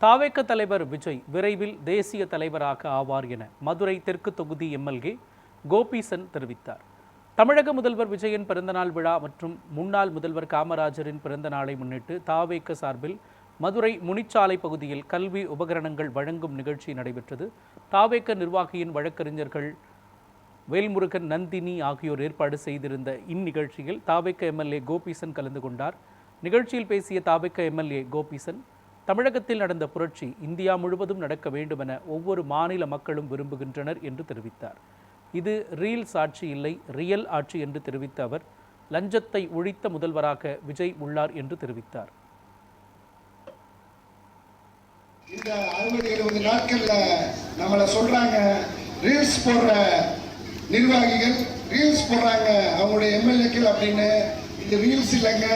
தாவேக தலைவர் விஜய் விரைவில் தேசிய தலைவராக ஆவார் என மதுரை தெற்கு தொகுதி எம்எல்ஏ கோபீசன் தெரிவித்தார். தமிழக முதல்வர் விஜயின் பிறந்தநாள் விழா மற்றும் முன்னாள் முதல்வர் காமராஜரின் பிறந்த நாளை முன்னிட்டு தாவேக சார்பில் மதுரை முனிச்சாலை பகுதியில் கல்வி உபகரணங்கள் வழங்கும் நிகழ்ச்சி நடைபெற்றது. தாவேக நிர்வாகியின் வழக்கறிஞர்கள் வேல்முருகன், நந்தினி ஆகியோர் ஏற்பாடு செய்திருந்த இந்நிகழ்ச்சியில் தாவேக எம்எல்ஏ கோபீசன் கலந்து கொண்டார். நிகழ்ச்சியில் பேசிய தாவேக எம்எல்ஏ கோபீசன், தமிழகத்தில் நடந்த புரட்சி இந்தியா முழுவதும் நடக்க வேண்டும் என ஒவ்வொரு மாநில மக்களும் விரும்புகின்றனர் என்று தெரிவித்தார். இது ரீல்ஸ் ஆட்சி இல்லை, ரியல் ஆட்சி என்று தெரிவித்த அவர், லஞ்சத்தை ஒழித்த முதல்வராக விஜய் உள்ளார் என்று தெரிவித்தார். இந்த 60-70 நாட்கள்ல நம்மள சொல்றாங்க ரீல்ஸ் போடுற நிர்வாகிகள், ரீல்ஸ் போடுறாங்க அவங்களுடைய எம்எல்ஏக்கள் அப்படின்னு. இந்த ரீல்ஸ் இல்லைங்க,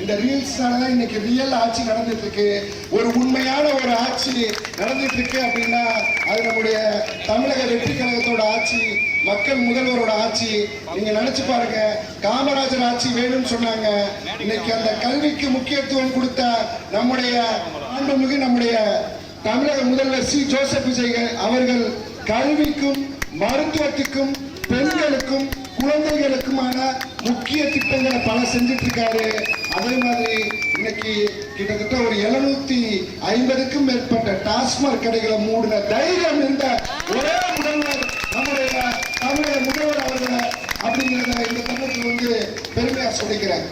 இந்த ரீல்ஸ்னால தான் இன்னைக்கு ரியல் ஆட்சி நடந்துட்டு இருக்கு. ஒரு உண்மையான ஒரு ஆட்சி நடந்துட்டு இருக்கு அப்படின்னா அது நம்முடைய தமிழக வெற்றி கழகத்தோட ஆட்சி, மக்கள் முதல்வரோட ஆட்சி. நீங்க நினைச்சு பாருங்க, காமராஜர் ஆட்சி வேணும்னு சொன்னாங்க. இன்னைக்கு அந்த கல்விக்கு முக்கியத்துவம் கொடுத்த நம்முடைய மாண்புமிகு நம்முடைய தமிழக முதல்வர் சி. ஜோசப் விஜய் அவர்கள் கல்விக்கும் மருத்துவத்துக்கும் பெண்களுக்கும் குழந்தைகளுக்குமான முக்கிய திட்டங்களை பல செஞ்சுட்டு இருக்காரு. அதே மாதிரி இன்னைக்கு கிட்டத்தட்ட ஒரு 750க்கும் மேற்பட்ட டாஸ்மாக் கடைகளை மூடின தைரியம் இருந்த ஒரே முதல்வர் நம்முடைய தமிழக முதல்வர் அவர்கள் அப்படிங்கிறத இந்த தமிழத்தில் பெருமையா சொல்லிக்கிறேன்.